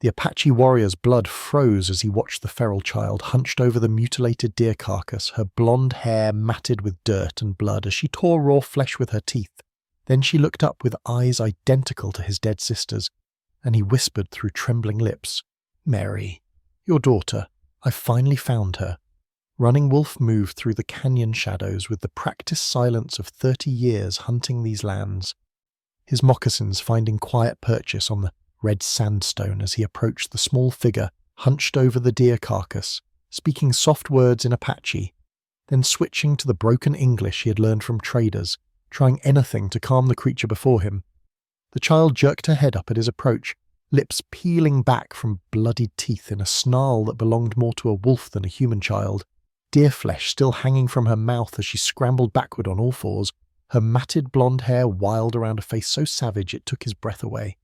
The Apache warrior's blood froze as he watched the feral child hunched over the mutilated deer carcass, her blonde hair matted with dirt and blood as she tore raw flesh with her teeth. Then she looked up with eyes identical to his dead sister's, and he whispered through trembling lips, "Mary, your daughter. I've finally found her." Running Wolf moved through the canyon shadows with the practiced silence of 30 years hunting these lands, his moccasins finding quiet purchase on the red sandstone as he approached the small figure hunched over the deer carcass, speaking soft words in Apache, then switching to the broken English he had learned from traders, trying anything to calm the creature before him. The child jerked her head up at his approach, lips peeling back from bloodied teeth in a snarl that belonged more to a wolf than a human child, deer flesh still hanging from her mouth as she scrambled backward on all fours, her matted blonde hair wild around a face so savage it took his breath away.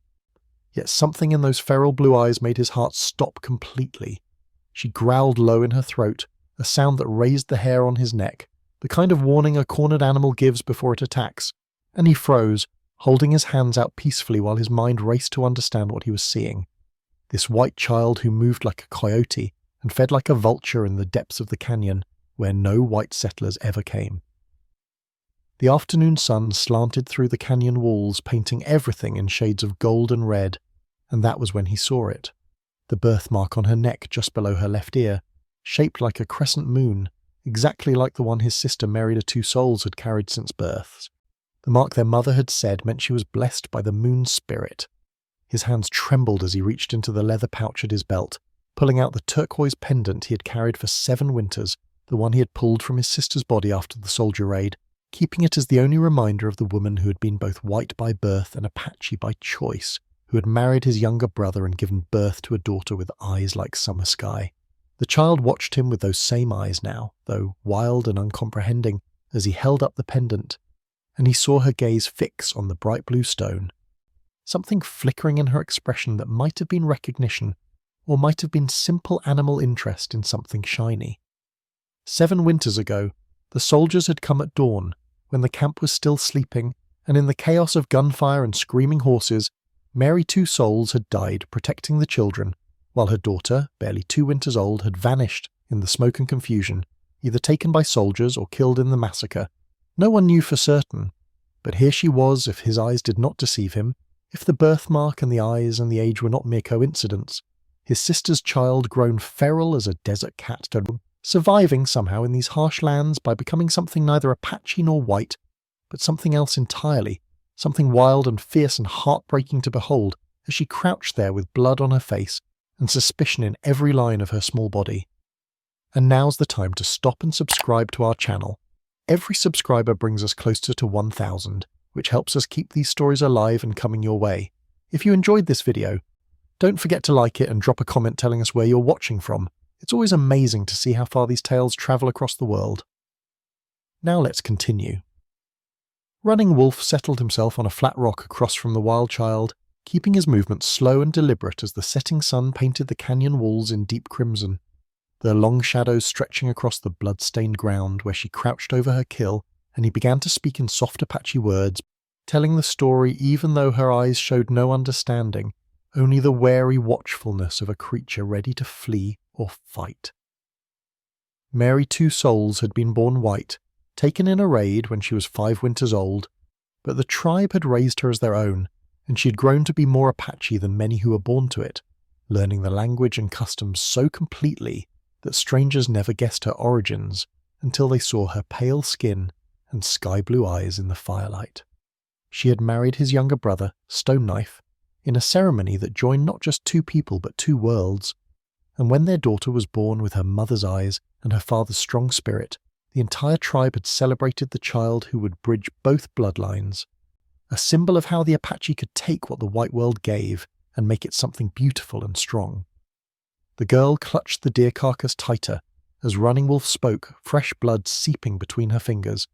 Yet something in those feral blue eyes made his heart stop completely. She growled low in her throat, a sound that raised the hair on his neck, the kind of warning a cornered animal gives before it attacks, and he froze, holding his hands out peacefully while his mind raced to understand what he was seeing. This white child who moved like a coyote and fed like a vulture in the depths of the canyon, where no white settlers ever came. The afternoon sun slanted through the canyon walls, painting everything in shades of gold and red, and that was when he saw it. The birthmark on her neck just below her left ear, shaped like a crescent moon, exactly like the one his sister Mary the Two Souls had carried since birth. The mark their mother had said meant she was blessed by the moon spirit. His hands trembled as he reached into the leather pouch at his belt, pulling out the turquoise pendant he had carried for 7 winters, the one he had pulled from his sister's body after the soldier raid, keeping it as the only reminder of the woman who had been both white by birth and Apache by choice, who had married his younger brother and given birth to a daughter with eyes like summer sky. The child watched him with those same eyes now, though wild and uncomprehending, as he held up the pendant, and he saw her gaze fix on the bright blue stone. Something flickering in her expression that might have been recognition, or might have been simple animal interest in something shiny. 7 winters ago, the soldiers had come at dawn, when the camp was still sleeping, and in the chaos of gunfire and screaming horses, Mary Two Souls had died protecting the children, while her daughter, barely 2 winters old, had vanished in the smoke and confusion, either taken by soldiers or killed in the massacre. No one knew for certain, but here she was if his eyes did not deceive him, if the birthmark and the eyes and the age were not mere coincidence. His sister's child grown feral as a desert cat, surviving somehow in these harsh lands by becoming something neither Apache nor white, but something else entirely, something wild and fierce and heartbreaking to behold as she crouched there with blood on her face and suspicion in every line of her small body. And now's the time to stop and subscribe to our channel. Every subscriber brings us closer to 1,000, which helps us keep these stories alive and coming your way. If you enjoyed this video, don't forget to like it and drop a comment telling us where you're watching from. It's always amazing to see how far these tales travel across the world. Now let's continue. Running Wolf settled himself on a flat rock across from the wild child, keeping his movements slow and deliberate as the setting sun painted the canyon walls in deep crimson, their long shadows stretching across the blood-stained ground where she crouched over her kill, and he began to speak in soft Apache words, telling the story even though her eyes showed no understanding, only the wary watchfulness of a creature ready to flee or fight. Mary Two Souls had been born white, taken in a raid when she was 5 winters old, but the tribe had raised her as their own, and she had grown to be more Apache than many who were born to it, learning the language and customs so completely that strangers never guessed her origins until they saw her pale skin and sky-blue eyes in the firelight. She had married his younger brother, Stone Knife, in a ceremony that joined not just 2 people but 2 worlds, and when their daughter was born with her mother's eyes and her father's strong spirit, the entire tribe had celebrated the child who would bridge both bloodlines, a symbol of how the Apache could take what the white world gave and make it something beautiful and strong. The girl clutched the deer carcass tighter as Running Wolf spoke, fresh blood seeping between her fingers,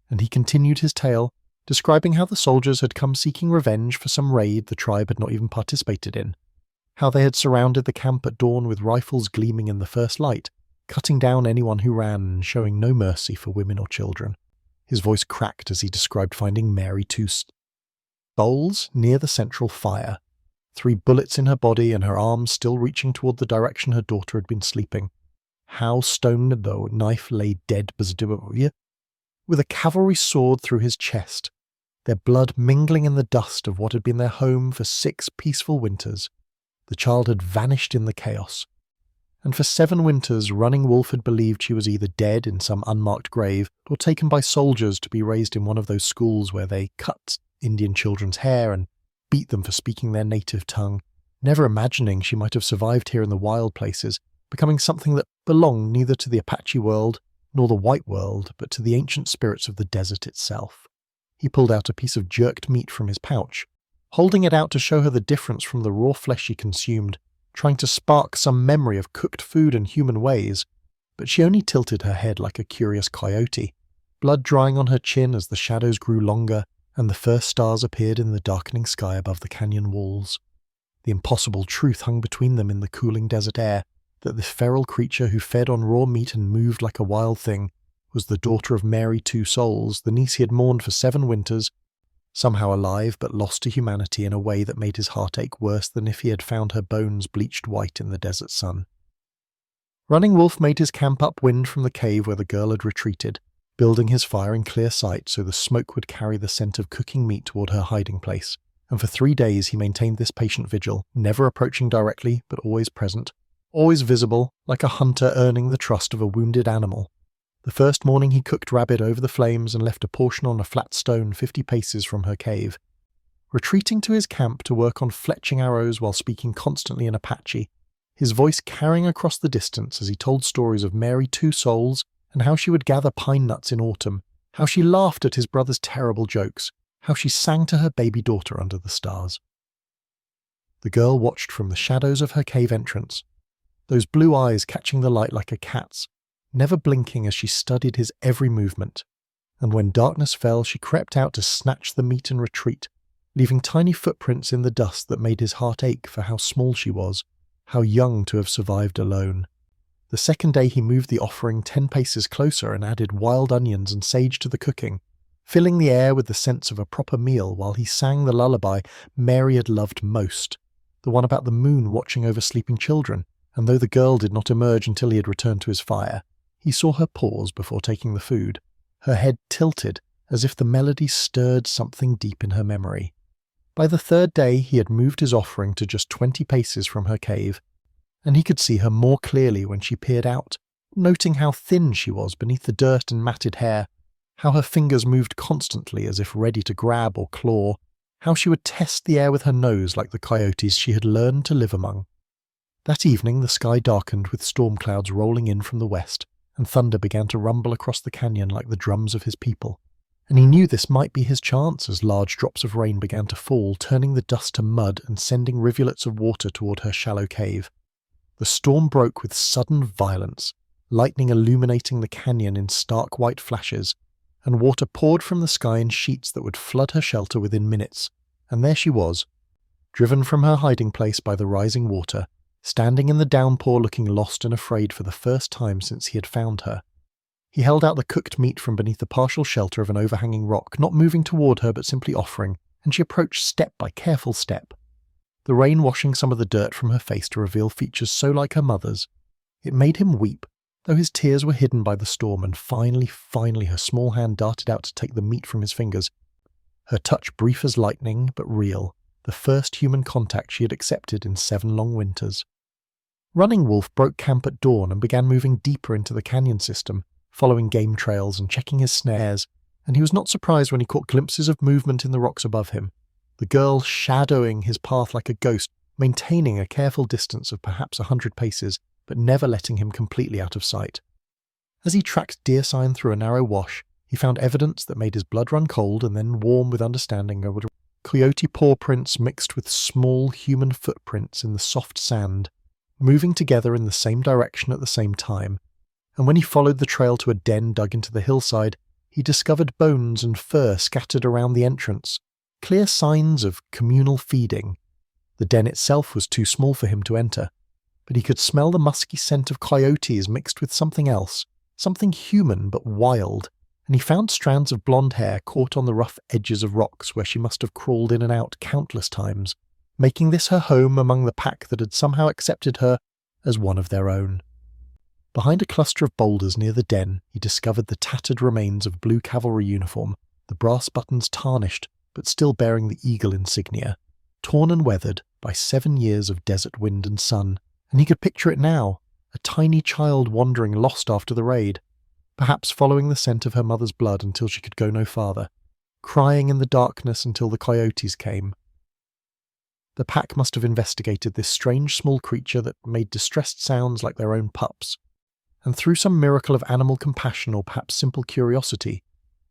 and he continued his tale, describing how the soldiers had come seeking revenge for some raid the tribe had not even participated in, how they had surrounded the camp at dawn with rifles gleaming in the first light, cutting down anyone who ran and showing no mercy for women or children. His voice cracked as he described finding Mary Two Souls near the central fire, 3 bullets in her body and her arms still reaching toward the direction her daughter had been sleeping. How stoned the knife lay dead with a cavalry sword through his chest, their blood mingling in the dust of what had been their home for 6 peaceful winters. The child had vanished in the chaos. And for 7 winters, Running Wolf had believed she was either dead in some unmarked grave or taken by soldiers to be raised in one of those schools where they cut Indian children's hair and beat them for speaking their native tongue, never imagining she might have survived here in the wild places, becoming something that belonged neither to the Apache world nor the white world, but to the ancient spirits of the desert itself. He pulled out a piece of jerked meat from his pouch, holding it out to show her the difference from the raw flesh he consumed, trying to spark some memory of cooked food and human ways, but she only tilted her head like a curious coyote, blood drying on her chin as the shadows grew longer and the first stars appeared in the darkening sky above the canyon walls. The impossible truth hung between them in the cooling desert air, that this feral creature who fed on raw meat and moved like a wild thing was the daughter of Mary Two Souls, the niece he had mourned for 7 winters, somehow alive but lost to humanity in a way that made his heart ache worse than if he had found her bones bleached white in the desert sun. Running Wolf made his camp upwind from the cave where the girl had retreated, building his fire in clear sight so the smoke would carry the scent of cooking meat toward her hiding place, and for 3 days he maintained this patient vigil, never approaching directly but always present, always visible, like a hunter earning the trust of a wounded animal. The first morning he cooked rabbit over the flames and left a portion on a flat stone 50 paces from her cave. Retreating to his camp to work on fletching arrows while speaking constantly in Apache, his voice carrying across the distance as he told stories of Mary Two Souls and how she would gather pine nuts in autumn, how she laughed at his brother's terrible jokes, how she sang to her baby daughter under the stars. The girl watched from the shadows of her cave entrance, those blue eyes catching the light like a cat's, never blinking as she studied his every movement, and when darkness fell she crept out to snatch the meat and retreat, leaving tiny footprints in the dust that made his heart ache for how small she was, how young to have survived alone. The second day he moved the offering 10 paces closer and added wild onions and sage to the cooking, filling the air with the sense of a proper meal while he sang the lullaby Mary had loved most, the one about the moon watching over sleeping children, and though the girl did not emerge until he had returned to his fire, he saw her pause before taking the food, her head tilted as if the melody stirred something deep in her memory. By the 3rd day he had moved his offering to just 20 paces from her cave, and he could see her more clearly when she peered out, noting how thin she was beneath the dirt and matted hair, how her fingers moved constantly as if ready to grab or claw, how she would test the air with her nose like the coyotes she had learned to live among. That evening the sky darkened with storm clouds rolling in from the west, and thunder began to rumble across the canyon like the drums of his people, and he knew this might be his chance as large drops of rain began to fall, turning the dust to mud and sending rivulets of water toward her shallow cave. The storm broke with sudden violence, lightning illuminating the canyon in stark white flashes, and water poured from the sky in sheets that would flood her shelter within minutes, and there she was, driven from her hiding place by the rising water, standing in the downpour looking lost and afraid for the first time since he had found her. He held out the cooked meat from beneath the partial shelter of an overhanging rock, not moving toward her but simply offering, and she approached step by careful step, the rain washing some of the dirt from her face to reveal features so like her mother's. It made him weep, though his tears were hidden by the storm, and finally her small hand darted out to take the meat from his fingers, her touch brief as lightning but real, the first human contact she had accepted in 7 long winters. Running Wolf broke camp at dawn and began moving deeper into the canyon system, following game trails and checking his snares, and he was not surprised when he caught glimpses of movement in the rocks above him, the girl shadowing his path like a ghost, maintaining a careful distance of perhaps 100 paces, but never letting him completely out of sight. As he tracked deer sign through a narrow wash, he found evidence that made his blood run cold and then warm with understanding of coyote paw prints mixed with small human footprints in the soft sand, moving together in the same direction at the same time, and when he followed the trail to a den dug into the hillside, he discovered bones and fur scattered around the entrance, clear signs of communal feeding. The den itself was too small for him to enter, but he could smell the musky scent of coyotes mixed with something else, something human but wild, and he found strands of blonde hair caught on the rough edges of rocks where she must have crawled in and out countless times, making this her home among the pack that had somehow accepted her as one of their own. Behind a cluster of boulders near the den, he discovered the tattered remains of blue cavalry uniform, the brass buttons tarnished but still bearing the eagle insignia, torn and weathered by 7 years of desert wind and sun, and he could picture it now, a tiny child wandering lost after the raid, perhaps following the scent of her mother's blood until she could go no farther, crying in the darkness until the coyotes came. The pack must have investigated this strange small creature that made distressed sounds like their own pups, and through some miracle of animal compassion or perhaps simple curiosity,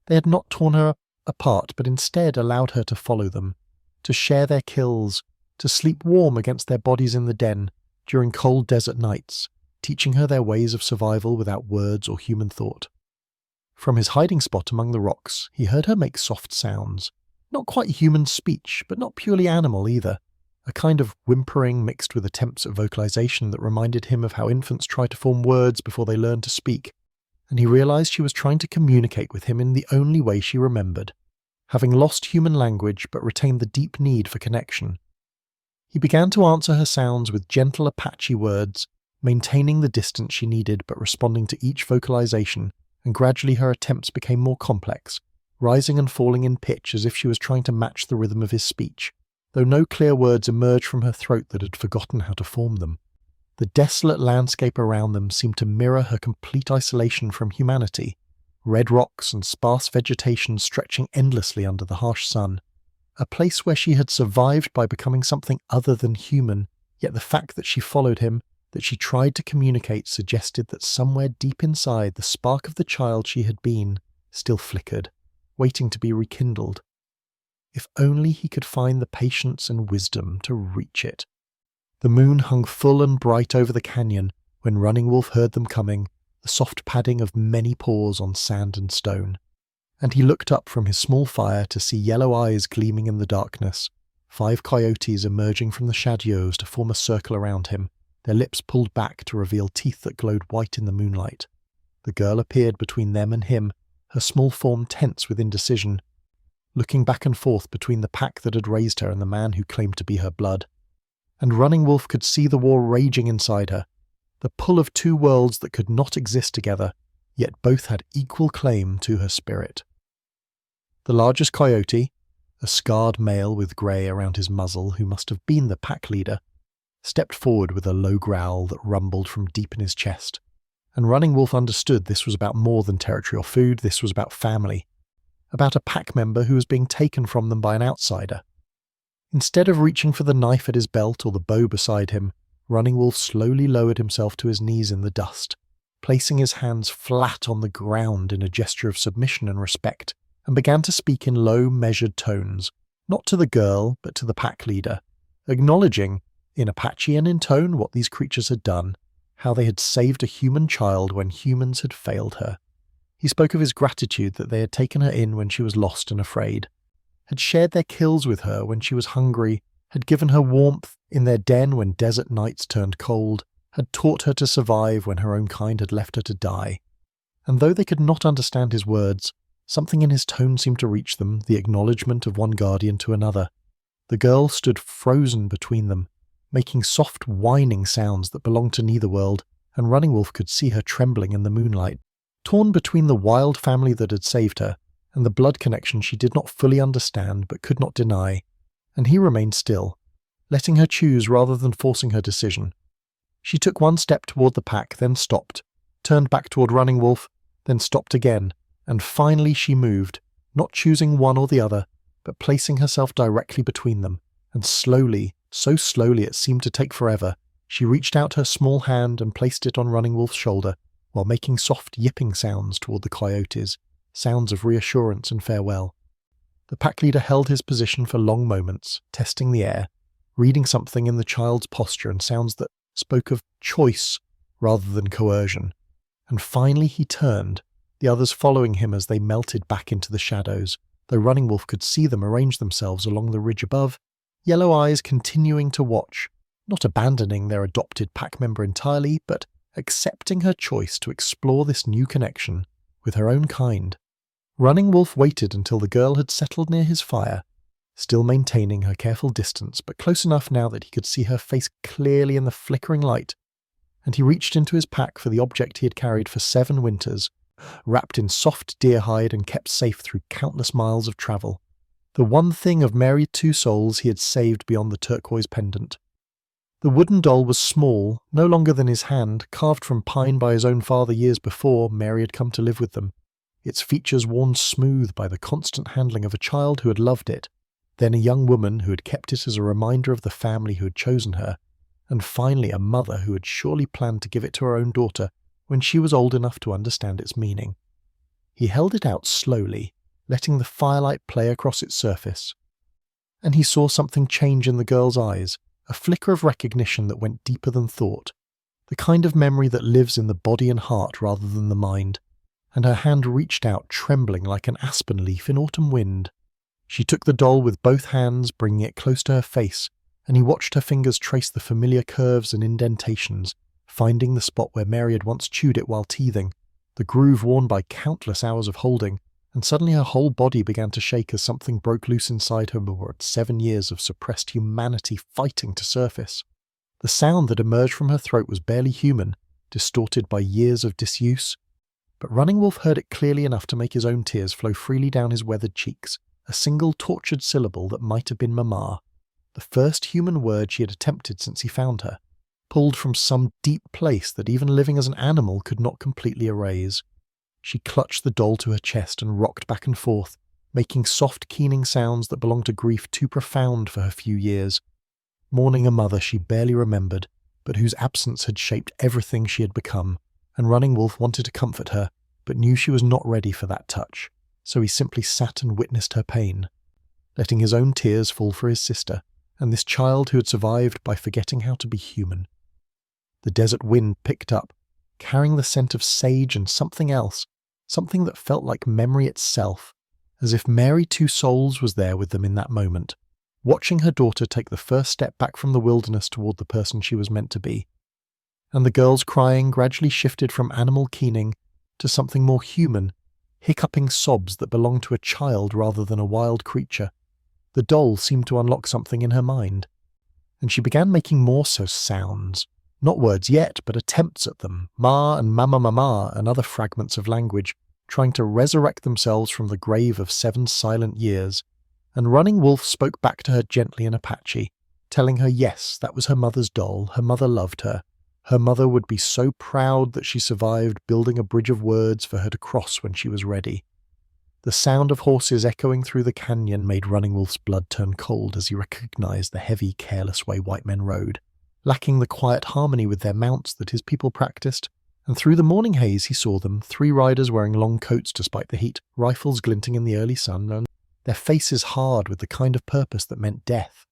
they had not torn her apart but instead allowed her to follow them, to share their kills, to sleep warm against their bodies in the den during cold desert nights, teaching her their ways of survival without words or human thought. From his hiding spot among the rocks, he heard her make soft sounds, not quite human speech, but not purely animal either, a kind of whimpering mixed with attempts at vocalization that reminded him of how infants try to form words before they learn to speak, and he realized she was trying to communicate with him in the only way she remembered, having lost human language but retained the deep need for connection. He began to answer her sounds with gentle Apache words, maintaining the distance she needed but responding to each vocalization, and gradually her attempts became more complex, rising and falling in pitch as if she was trying to match the rhythm of his speech, though no clear words emerged from her throat that had forgotten how to form them. The desolate landscape around them seemed to mirror her complete isolation from humanity, red rocks and sparse vegetation stretching endlessly under the harsh sun, a place where she had survived by becoming something other than human, yet the fact that she followed him, that she tried to communicate, suggested that somewhere deep inside the spark of the child she had been still flickered, waiting to be rekindled. If only he could find the patience and wisdom to reach it. The moon hung full and bright over the canyon when Running Wolf heard them coming, the soft padding of many paws on sand and stone, and he looked up from his small fire to see yellow eyes gleaming in the darkness, 5 coyotes emerging from the shadows to form a circle around him, their lips pulled back to reveal teeth that glowed white in the moonlight. The girl appeared between them and him, her small form tense with indecision, looking back and forth between the pack that had raised her and the man who claimed to be her blood. And Running Wolf could see the war raging inside her, the pull of 2 worlds that could not exist together, yet both had equal claim to her spirit. The largest coyote, a scarred male with grey around his muzzle who must have been the pack leader, stepped forward with a low growl that rumbled from deep in his chest, and Running Wolf understood this was about more than territory or food, this was about family, about a pack member who was being taken from them by an outsider. Instead of reaching for the knife at his belt or the bow beside him, Running Wolf slowly lowered himself to his knees in the dust, placing his hands flat on the ground in a gesture of submission and respect, and began to speak in low, measured tones, not to the girl, but to the pack leader, acknowledging, in Apache and in tone, what these creatures had done, how they had saved a human child when humans had failed her. He spoke of his gratitude that they had taken her in when she was lost and afraid, had shared their kills with her when she was hungry, had given her warmth in their den when desert nights turned cold, had taught her to survive when her own kind had left her to die. And though they could not understand his words, something in his tone seemed to reach them, the acknowledgement of one guardian to another. The girl stood frozen between them, making soft whining sounds that belonged to neither world, and Running Wolf could see her trembling in the moonlight, torn between the wild family that had saved her and the blood connection she did not fully understand but could not deny, and he remained still, letting her choose rather than forcing her decision. She took 1 step toward the pack, then stopped, turned back toward Running Wolf, then stopped again, and finally she moved, not choosing one or the other, but placing herself directly between them, and slowly, so slowly it seemed to take forever, she reached out her small hand and placed it on Running Wolf's shoulder, while making soft yipping sounds toward the coyotes, sounds of reassurance and farewell. The pack leader held his position for long moments, testing the air, reading something in the child's posture and sounds that spoke of choice rather than coercion. And finally he turned, the others following him as they melted back into the shadows, though Running Wolf could see them arrange themselves along the ridge above, yellow eyes continuing to watch, not abandoning their adopted pack member entirely, but accepting her choice to explore this new connection with her own kind. Running Wolf waited until the girl had settled near his fire, still maintaining her careful distance, but close enough now that he could see her face clearly in the flickering light, and he reached into his pack for the object he had carried for 7 winters, wrapped in soft deer hide and kept safe through countless miles of travel. The one thing of Mary Two Souls he had saved beyond the turquoise pendant. The wooden doll was small, no longer than his hand, carved from pine by his own father years before Mary had come to live with them, its features worn smooth by the constant handling of a child who had loved it, then a young woman who had kept it as a reminder of the family who had chosen her, and finally a mother who had surely planned to give it to her own daughter when she was old enough to understand its meaning. He held it out slowly, letting the firelight play across its surface, and he saw something change in the girl's eyes, a flicker of recognition that went deeper than thought, the kind of memory that lives in the body and heart rather than the mind, and her hand reached out, trembling like an aspen leaf in autumn wind. She took the doll with both hands, bringing it close to her face, and he watched her fingers trace the familiar curves and indentations, finding the spot where Mary had once chewed it while teething, the groove worn by countless hours of holding, and suddenly her whole body began to shake as something broke loose inside her over 7 years of suppressed humanity fighting to surface. The sound that emerged from her throat was barely human, distorted by years of disuse, but Running Wolf heard it clearly enough to make his own tears flow freely down his weathered cheeks, a single tortured syllable that might have been Mama, the first human word she had attempted since he found her, pulled from some deep place that even living as an animal could not completely erase. She clutched the doll to her chest and rocked back and forth, making soft, keening sounds that belonged to grief too profound for her few years, mourning a mother she barely remembered, but whose absence had shaped everything she had become, and Running Wolf wanted to comfort her, but knew she was not ready for that touch, so he simply sat and witnessed her pain, letting his own tears fall for his sister, and this child who had survived by forgetting how to be human. The desert wind picked up, carrying the scent of sage and something else, something that felt like memory itself, as if Mary Two Souls was there with them in that moment, watching her daughter take the first step back from the wilderness toward the person she was meant to be. And the girl's crying gradually shifted from animal keening to something more human, hiccuping sobs that belonged to a child rather than a wild creature. The doll seemed to unlock something in her mind, and she began making more so sounds. Not words yet, but attempts at them, ma and mama mama and other fragments of language, trying to resurrect themselves from the grave of 7 silent years. And Running Wolf spoke back to her gently in Apache, telling her yes, that was her mother's doll, her mother loved her. Her mother would be so proud that she survived, building a bridge of words for her to cross when she was ready. The sound of horses echoing through the canyon made Running Wolf's blood turn cold as he recognized the heavy, careless way white men rode, lacking the quiet harmony with their mounts that his people practiced, and through the morning haze he saw them, 3 riders wearing long coats despite the heat, rifles glinting in the early sun, and their faces hard with the kind of purpose that meant death.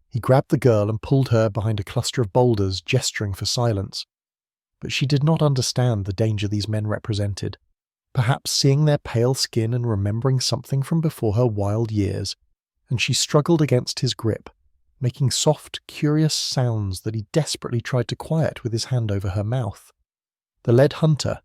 He grabbed the girl and pulled her behind a cluster of boulders, gesturing for silence. But she did not understand the danger these men represented, perhaps seeing their pale skin and remembering something from before her wild years, and she struggled against his grip, making soft, curious sounds that he desperately tried to quiet with his hand over her mouth. The lead hunter,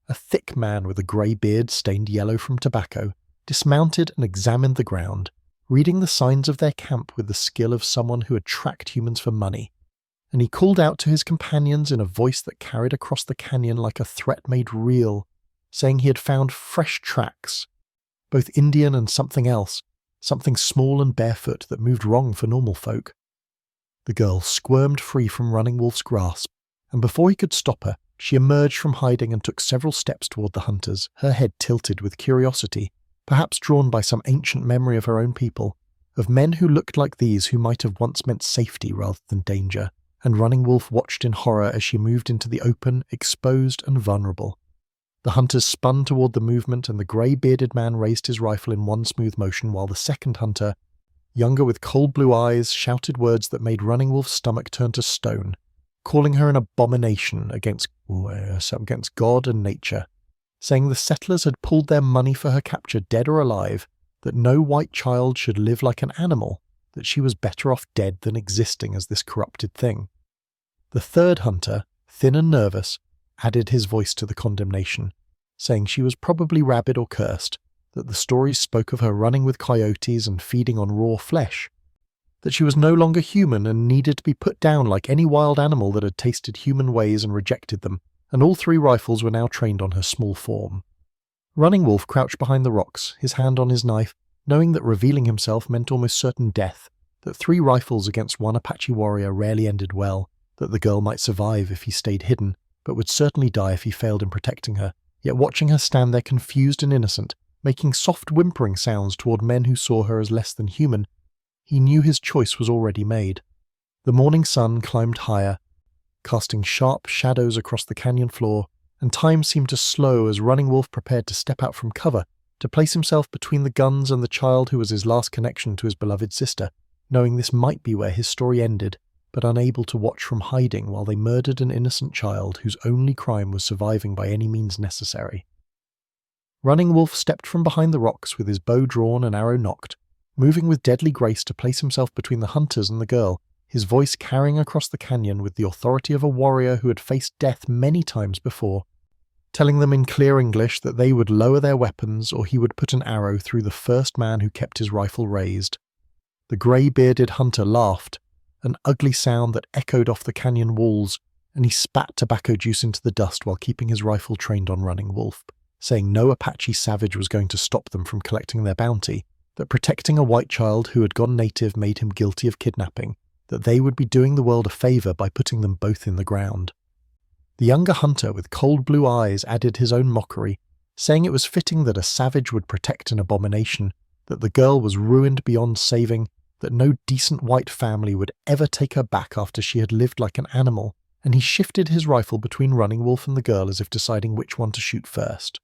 a thick man with a grey beard stained yellow from tobacco, dismounted and examined the ground, reading the signs of their camp with the skill of someone who had tracked humans for money, and he called out to his companions in a voice that carried across the canyon like a threat made real, saying he had found fresh tracks, both Indian and something else, something small and barefoot that moved wrong for normal folk. The girl squirmed free from Running Wolf's grasp, and before he could stop her, she emerged from hiding and took several steps toward the hunters, her head tilted with curiosity, perhaps drawn by some ancient memory of her own people, of men who looked like these who might have once meant safety rather than danger, and Running Wolf watched in horror as she moved into the open, exposed and vulnerable. The hunters spun toward the movement, and the grey-bearded man raised his rifle in one smooth motion while the second hunter, younger with cold blue eyes, shouted words that made Running Wolf's stomach turn to stone, calling her an abomination against God and nature, saying the settlers had pulled their money for her capture dead or alive, that no white child should live like an animal, that she was better off dead than existing as this corrupted thing. The third hunter, thin and nervous, added his voice to the condemnation, saying she was probably rabid or cursed, that the stories spoke of her running with coyotes and feeding on raw flesh, that she was no longer human and needed to be put down like any wild animal that had tasted human ways and rejected them, and all 3 rifles were now trained on her small form. Running Wolf crouched behind the rocks, his hand on his knife, knowing that revealing himself meant almost certain death, that 3 rifles against 1 Apache warrior rarely ended well, that the girl might survive if he stayed hidden, but would certainly die if he failed in protecting her, yet watching her stand there confused and innocent, making soft whimpering sounds toward men who saw her as less than human, he knew his choice was already made. The morning sun climbed higher, casting sharp shadows across the canyon floor, and time seemed to slow as Running Wolf prepared to step out from cover, to place himself between the guns and the child who was his last connection to his beloved sister, knowing this might be where his story ended, but unable to watch from hiding while they murdered an innocent child whose only crime was surviving by any means necessary. Running Wolf stepped from behind the rocks with his bow drawn and arrow nocked, moving with deadly grace to place himself between the hunters and the girl, his voice carrying across the canyon with the authority of a warrior who had faced death many times before, telling them in clear English that they would lower their weapons or he would put an arrow through the first man who kept his rifle raised. The grey-bearded hunter laughed, an ugly sound that echoed off the canyon walls, and he spat tobacco juice into the dust while keeping his rifle trained on Running Wolf, saying no Apache savage was going to stop them from collecting their bounty, that protecting a white child who had gone native made him guilty of kidnapping, that they would be doing the world a favour by putting them both in the ground. The younger hunter with cold blue eyes added his own mockery, saying it was fitting that a savage would protect an abomination, that the girl was ruined beyond saving, that no decent white family would ever take her back after she had lived like an animal, and he shifted his rifle between Running Wolf and the girl as if deciding which one to shoot first.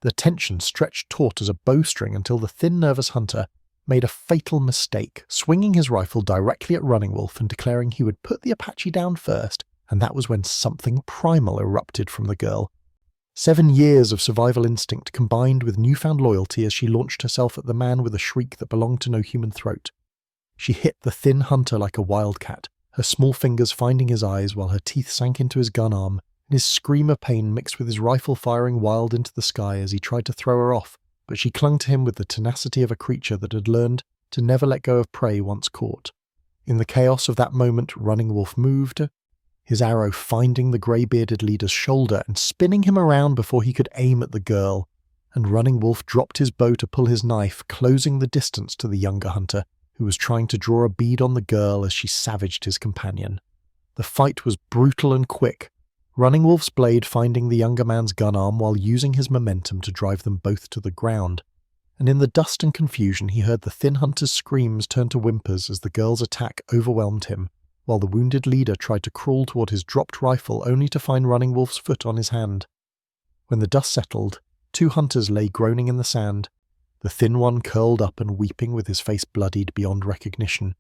The tension stretched taut as a bowstring until the thin, nervous hunter made a fatal mistake, swinging his rifle directly at Running Wolf and declaring he would put the Apache down first, and that was when something primal erupted from the girl. 7 years of survival instinct combined with newfound loyalty as she launched herself at the man with a shriek that belonged to no human throat. She hit the thin hunter like a wildcat, her small fingers finding his eyes while her teeth sank into his gun arm, and his scream of pain mixed with his rifle firing wild into the sky as he tried to throw her off, but she clung to him with the tenacity of a creature that had learned to never let go of prey once caught. In the chaos of that moment, Running Wolf moved, his arrow finding the grey-bearded leader's shoulder and spinning him around before he could aim at the girl, and Running Wolf dropped his bow to pull his knife, closing the distance to the younger hunter, who was trying to draw a bead on the girl as she savaged his companion. The fight was brutal and quick, Running Wolf's blade finding the younger man's gun arm while using his momentum to drive them both to the ground, and in the dust and confusion he heard the thin hunter's screams turn to whimpers as the girl's attack overwhelmed him, while the wounded leader tried to crawl toward his dropped rifle only to find Running Wolf's foot on his hand. When the dust settled, 2 hunters lay groaning in the sand, the thin one curled up and weeping with his face bloodied beyond recognition,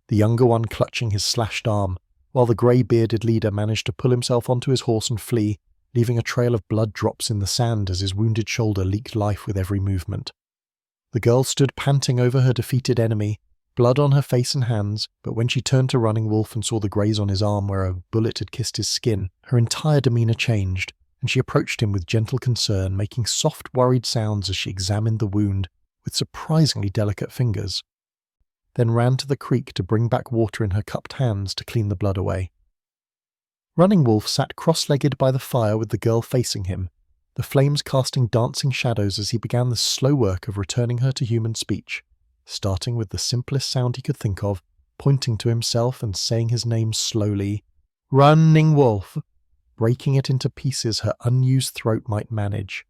the younger one clutching his slashed arm, while the grey-bearded leader managed to pull himself onto his horse and flee, leaving a trail of blood drops in the sand as his wounded shoulder leaked life with every movement. The girl stood panting over her defeated enemy, blood on her face and hands, but when she turned to Running Wolf and saw the graze on his arm where a bullet had kissed his skin, her entire demeanour changed, and she approached him with gentle concern, making soft, worried sounds as she examined the wound with surprisingly delicate fingers, then ran to the creek to bring back water in her cupped hands to clean the blood away. Running Wolf sat cross-legged by the fire with the girl facing him, the flames casting dancing shadows as he began the slow work of returning her to human speech, starting with the simplest sound he could think of, pointing to himself and saying his name slowly, "Running Wolf," breaking it into pieces her unused throat might manage.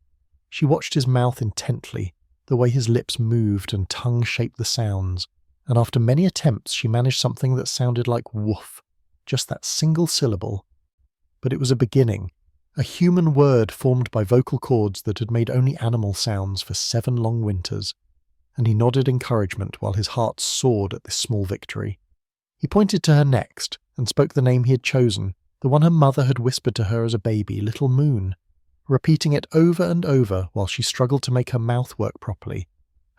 She watched his mouth intently, the way his lips moved and tongue shaped the sounds, and after many attempts she managed something that sounded like woof, just that single syllable. But it was a beginning, a human word formed by vocal cords that had made only animal sounds for 7 long winters, and he nodded encouragement while his heart soared at this small victory. He pointed to her next, and spoke the name he had chosen, the one her mother had whispered to her as a baby, Little Moon, repeating it over and over while she struggled to make her mouth work properly,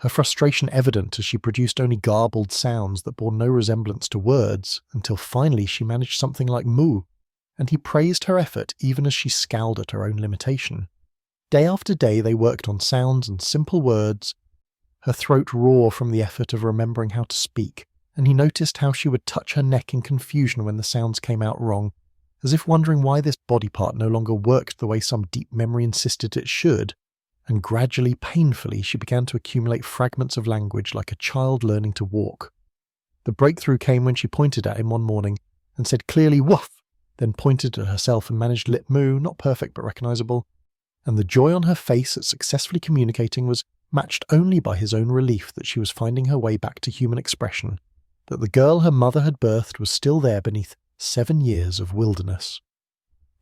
her frustration evident as she produced only garbled sounds that bore no resemblance to words, until finally she managed something like moo, and he praised her effort even as she scowled at her own limitation. Day after day they worked on sounds and simple words, her throat raw from the effort of remembering how to speak, and he noticed how she would touch her neck in confusion when the sounds came out wrong, as if wondering why this body part no longer worked the way some deep memory insisted it should, and gradually, painfully, she began to accumulate fragments of language like a child learning to walk. The breakthrough came when she pointed at him one morning and said clearly "woof," then pointed at herself and managed lip moo, not perfect but recognizable, and the joy on her face at successfully communicating was matched only by his own relief that she was finding her way back to human expression, that the girl her mother had birthed was still there beneath 7 years of wilderness.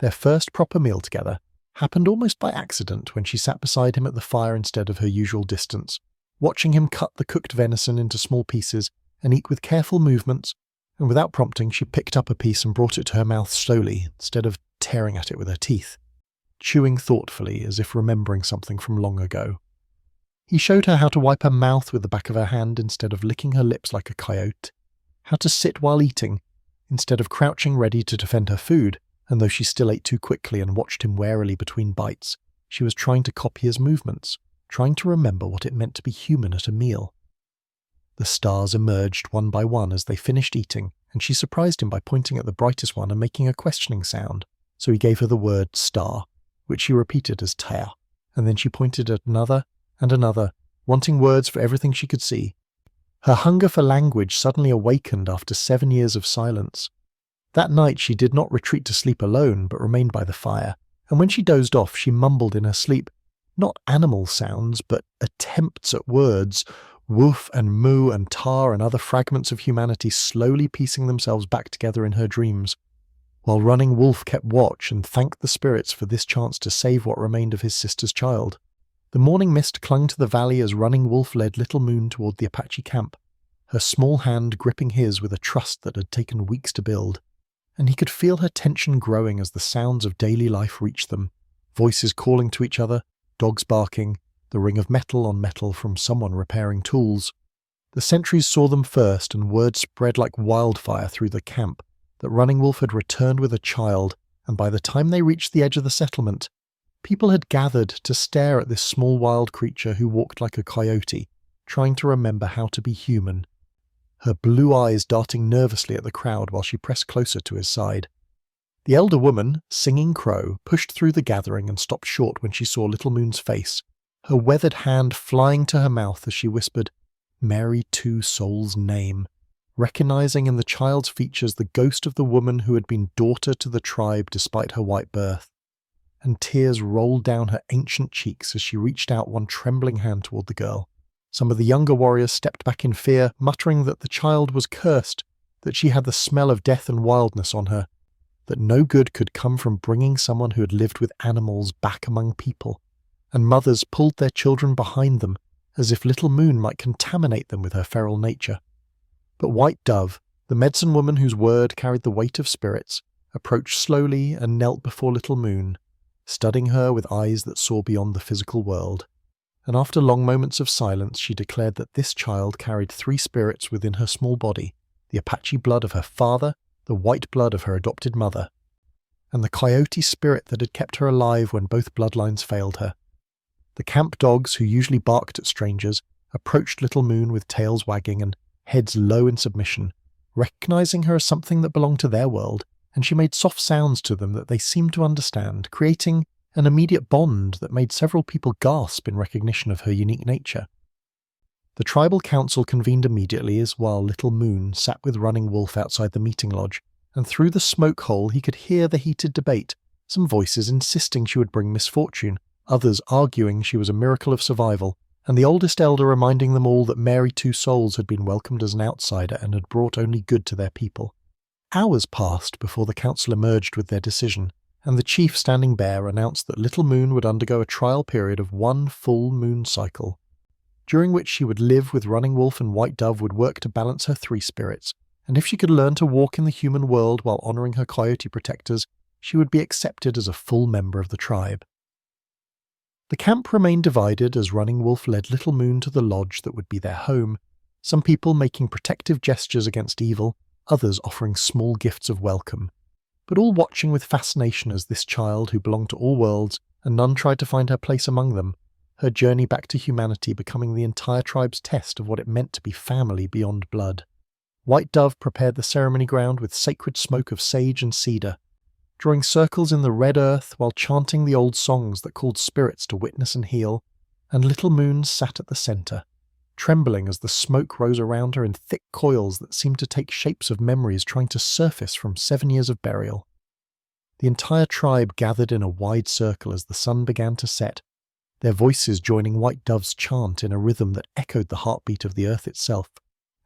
Their first proper meal together happened almost by accident when she sat beside him at the fire instead of her usual distance, watching him cut the cooked venison into small pieces and eat with careful movements, and without prompting she picked up a piece and brought it to her mouth slowly, instead of tearing at it with her teeth, chewing thoughtfully as if remembering something from long ago. He showed her how to wipe her mouth with the back of her hand instead of licking her lips like a coyote, how to sit while eating, instead of crouching ready to defend her food, and though she still ate too quickly and watched him warily between bites, she was trying to copy his movements, trying to remember what it meant to be human at a meal. The stars emerged one by one as they finished eating, and she surprised him by pointing at the brightest one and making a questioning sound, so he gave her the word star, which she repeated as Taya, and then she pointed at another and another, wanting words for everything she could see. Her hunger for language suddenly awakened after 7 years of silence. That night she did not retreat to sleep alone, but remained by the fire, and when she dozed off she mumbled in her sleep, not animal sounds, but attempts at words, woof and moo and tar and other fragments of humanity slowly piecing themselves back together in her dreams, while Running Wolf kept watch and thanked the spirits for this chance to save what remained of his sister's child. The morning mist clung to the valley as Running Wolf led Little Moon toward the Apache camp, her small hand gripping his with a trust that had taken weeks to build, and he could feel her tension growing as the sounds of daily life reached them, voices calling to each other, dogs barking, the ring of metal on metal from someone repairing tools. The sentries saw them first, and word spread like wildfire through the camp that Running Wolf had returned with a child, and by the time they reached the edge of the settlement, people had gathered to stare at this small wild creature who walked like a coyote, trying to remember how to be human, her blue eyes darting nervously at the crowd while she pressed closer to his side. The elder woman, Singing Crow, pushed through the gathering and stopped short when she saw Little Moon's face, her weathered hand flying to her mouth as she whispered Mary Two Souls' name, recognizing in the child's features the ghost of the woman who had been daughter to the tribe despite her white birth, and tears rolled down her ancient cheeks as she reached out one trembling hand toward the girl. Some of the younger warriors stepped back in fear, muttering that the child was cursed, that she had the smell of death and wildness on her, that no good could come from bringing someone who had lived with animals back among people, and mothers pulled their children behind them, as if Little Moon might contaminate them with her feral nature. But White Dove, the medicine woman whose word carried the weight of spirits, approached slowly and knelt before Little Moon, studying her with eyes that saw beyond the physical world. And after long moments of silence she declared that this child carried 3 spirits within her small body, the Apache blood of her father, the white blood of her adopted mother, and the coyote spirit that had kept her alive when both bloodlines failed her. The camp dogs, who usually barked at strangers, approached Little Moon with tails wagging and heads low in submission, recognizing her as something that belonged to their world, and she made soft sounds to them that they seemed to understand, creating an immediate bond that made several people gasp in recognition of her unique nature. The tribal council convened immediately as while Little Moon sat with Running Wolf outside the meeting lodge, and through the smoke hole he could hear the heated debate, some voices insisting she would bring misfortune, others arguing she was a miracle of survival, and the oldest elder reminding them all that Mary Two Souls had been welcomed as an outsider and had brought only good to their people. Hours passed before the council emerged with their decision, and the chief standing bear announced that Little Moon would undergo a trial period of 1 full moon cycle, during which she would live with Running Wolf and White Dove would work to balance her 3 spirits, and if she could learn to walk in the human world while honouring her coyote protectors, she would be accepted as a full member of the tribe. The camp remained divided as Running Wolf led Little Moon to the lodge that would be their home, some people making protective gestures against evil, others offering small gifts of welcome, but all watching with fascination as this child who belonged to all worlds and none tried to find her place among them, her journey back to humanity becoming the entire tribe's test of what it meant to be family beyond blood. White Dove prepared the ceremony ground with sacred smoke of sage and cedar, drawing circles in the red earth while chanting the old songs that called spirits to witness and heal, and Little Moon sat at the centre, trembling as the smoke rose around her in thick coils that seemed to take shapes of memories trying to surface from 7 years of burial. The entire tribe gathered in a wide circle as the sun began to set, their voices joining White Dove's chant in a rhythm that echoed the heartbeat of the earth itself,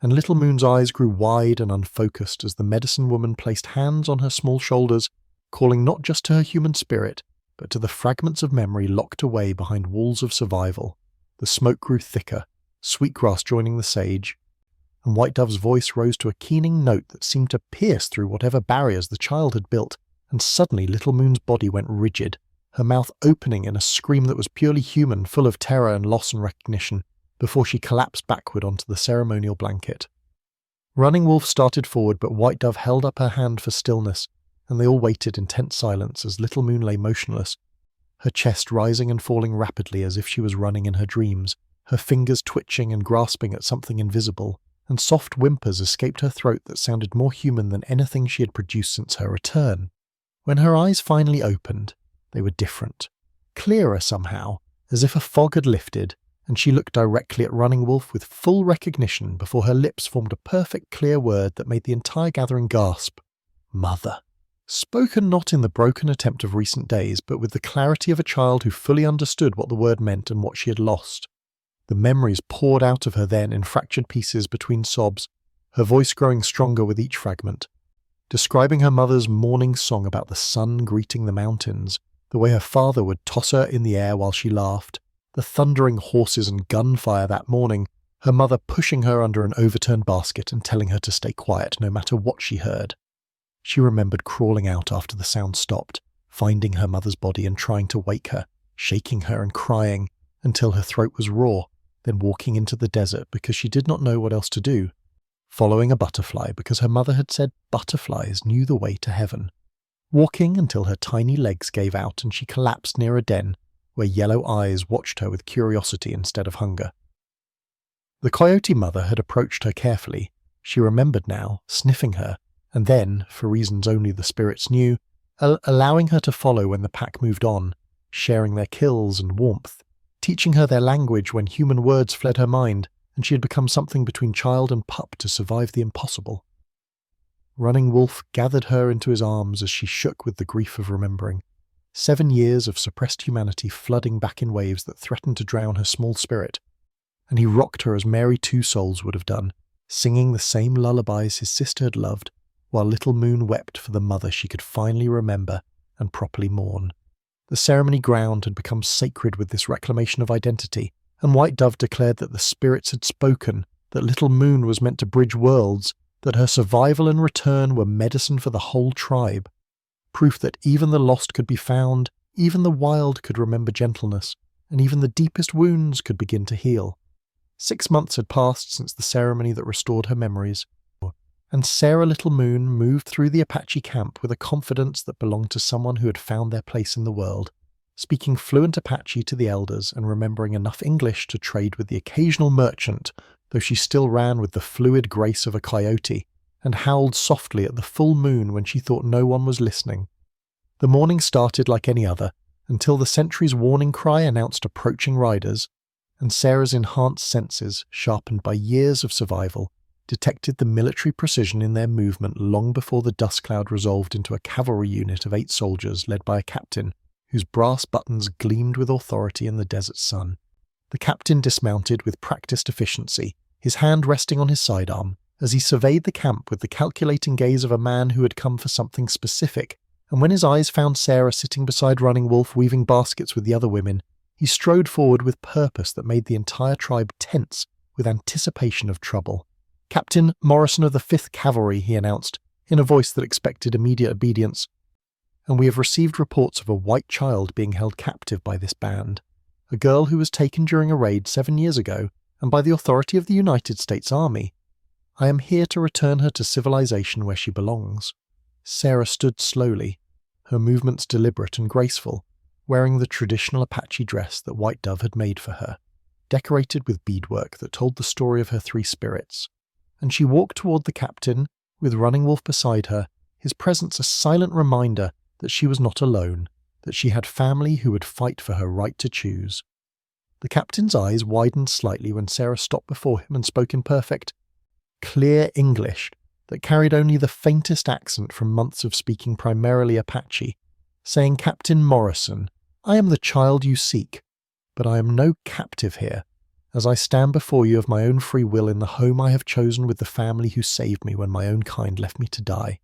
and Little Moon's eyes grew wide and unfocused as the medicine woman placed hands on her small shoulders, calling not just to her human spirit, but to the fragments of memory locked away behind walls of survival. The smoke grew thicker, sweetgrass joining the sage, and White Dove's voice rose to a keening note that seemed to pierce through whatever barriers the child had built, and suddenly Little Moon's body went rigid, her mouth opening in a scream that was purely human, full of terror and loss and recognition, before she collapsed backward onto the ceremonial blanket. Running Wolf started forward, but White Dove held up her hand for stillness, and they all waited in tense silence as Little Moon lay motionless, her chest rising and falling rapidly as if she was running in her dreams, her fingers twitching and grasping at something invisible, and soft whimpers escaped her throat that sounded more human than anything she had produced since her return. When her eyes finally opened, they were different, clearer somehow, as if a fog had lifted, and she looked directly at Running Wolf with full recognition before her lips formed a perfect clear word that made the entire gathering gasp. Mother. Spoken not in the broken attempt of recent days, but with the clarity of a child who fully understood what the word meant and what she had lost. The memories poured out of her then in fractured pieces between sobs, her voice growing stronger with each fragment, describing her mother's morning song about the sun greeting the mountains, the way her father would toss her in the air while she laughed, the thundering horses and gunfire that morning, her mother pushing her under an overturned basket and telling her to stay quiet no matter what she heard. She remembered crawling out after the sound stopped, finding her mother's body and trying to wake her, shaking her and crying until her throat was raw, then walking into the desert because she did not know what else to do, following a butterfly because her mother had said butterflies knew the way to heaven, walking until her tiny legs gave out and she collapsed near a den where yellow eyes watched her with curiosity instead of hunger. The coyote mother had approached her carefully, she remembered now, sniffing her, and then, for reasons only the spirits knew, allowing her to follow when the pack moved on, sharing their kills and warmth, teaching her their language when human words fled her mind, and she had become something between child and pup to survive the impossible. Running Wolf gathered her into his arms as she shook with the grief of remembering, 7 years of suppressed humanity flooding back in waves that threatened to drown her small spirit, and he rocked her as Mary Two Souls would have done, singing the same lullabies his sister had loved, while Little Moon wept for the mother she could finally remember and properly mourn. The ceremony ground had become sacred with this reclamation of identity, and White Dove declared that the spirits had spoken, that Little Moon was meant to bridge worlds, that her survival and return were medicine for the whole tribe, proof that even the lost could be found, even the wild could remember gentleness, and even the deepest wounds could begin to heal. 6 months had passed since the ceremony that restored her memories, and Sarah Little Moon moved through the Apache camp with a confidence that belonged to someone who had found their place in the world, speaking fluent Apache to the elders and remembering enough English to trade with the occasional merchant, though she still ran with the fluid grace of a coyote, and howled softly at the full moon when she thought no one was listening. The morning started like any other, until the sentry's warning cry announced approaching riders, and Sarah's enhanced senses, sharpened by years of survival, detected the military precision in their movement long before the dust cloud resolved into a cavalry unit of 8 soldiers led by a captain, whose brass buttons gleamed with authority in the desert sun. The captain dismounted with practiced efficiency, his hand resting on his sidearm, as he surveyed the camp with the calculating gaze of a man who had come for something specific, and when his eyes found Sarah sitting beside Running Wolf weaving baskets with the other women, he strode forward with purpose that made the entire tribe tense with anticipation of trouble. "Captain Morrison of the 5th Cavalry," he announced, in a voice that expected immediate obedience, "and we have received reports of a white child being held captive by this band, a girl who was taken during a raid 7 years ago, and by the authority of the United States Army. I am here to return her to civilization where she belongs." Sarah stood slowly, her movements deliberate and graceful, wearing the traditional Apache dress that White Dove had made for her, decorated with beadwork that told the story of her three spirits, and she walked toward the captain, with Running Wolf beside her, his presence a silent reminder that she was not alone, that she had family who would fight for her right to choose. The captain's eyes widened slightly when Sarah stopped before him and spoke in perfect, clear English that carried only the faintest accent from months of speaking primarily Apache, saying, "Captain Morrison, I am the child you seek, but I am no captive here, as I stand before you of my own free will in the home I have chosen with the family who saved me when my own kind left me to die."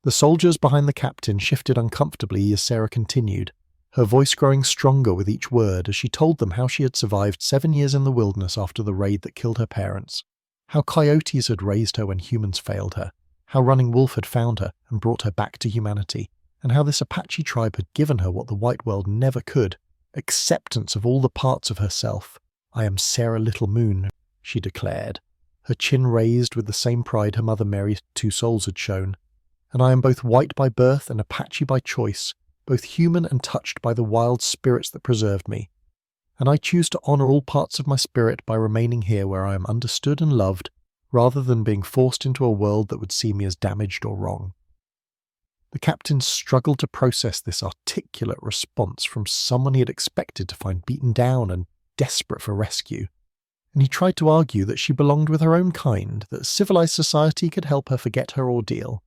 The soldiers behind the captain shifted uncomfortably as Sarah continued, her voice growing stronger with each word as she told them how she had survived 7 years in the wilderness after the raid that killed her parents, how coyotes had raised her when humans failed her, how Running Wolf had found her and brought her back to humanity, and how this Apache tribe had given her what the white world never could, acceptance of all the parts of herself. "I am Sarah Little Moon," she declared, her chin raised with the same pride her mother Mary's two souls had shown, "and I am both white by birth and Apache by choice, both human and touched by the wild spirits that preserved me. And I choose to honor all parts of my spirit by remaining here where I am understood and loved, rather than being forced into a world that would see me as damaged or wrong." The captain struggled to process this articulate response from someone he had expected to find beaten down and desperate for rescue, and he tried to argue that she belonged with her own kind, that civilized society could help her forget her ordeal.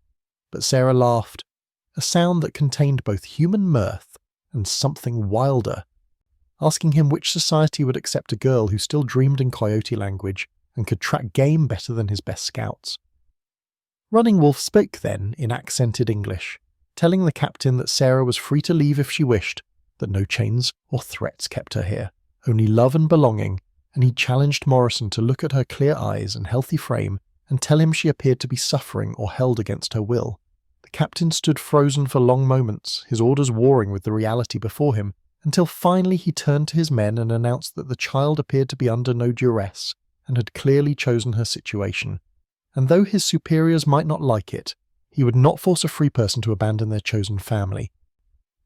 But Sarah laughed, a sound that contained both human mirth and something wilder, asking him which society would accept a girl who still dreamed in coyote language and could track game better than his best scouts. Running Wolf spoke then in accented English, telling the captain that Sarah was free to leave if she wished, that no chains or threats kept her here, only love and belonging, and he challenged Morrison to look at her clear eyes and healthy frame and tell him she appeared to be suffering or held against her will. The captain stood frozen for long moments, his orders warring with the reality before him, until finally he turned to his men and announced that the child appeared to be under no duress and had clearly chosen her situation. And though his superiors might not like it, he would not force a free person to abandon their chosen family.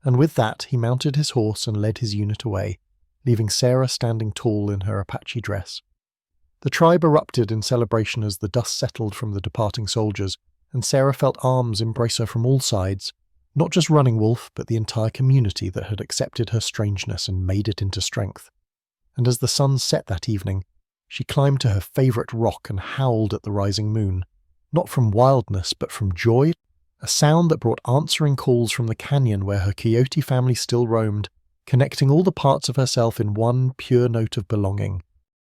And with that, he mounted his horse and led his unit away, leaving Sarah standing tall in her Apache dress. The tribe erupted in celebration as the dust settled from the departing soldiers, and Sarah felt arms embrace her from all sides, not just Running Wolf, but the entire community that had accepted her strangeness and made it into strength. And as the sun set that evening, she climbed to her favourite rock and howled at the rising moon, not from wildness but from joy, a sound that brought answering calls from the canyon where her coyote family still roamed, connecting all the parts of herself in one pure note of belonging.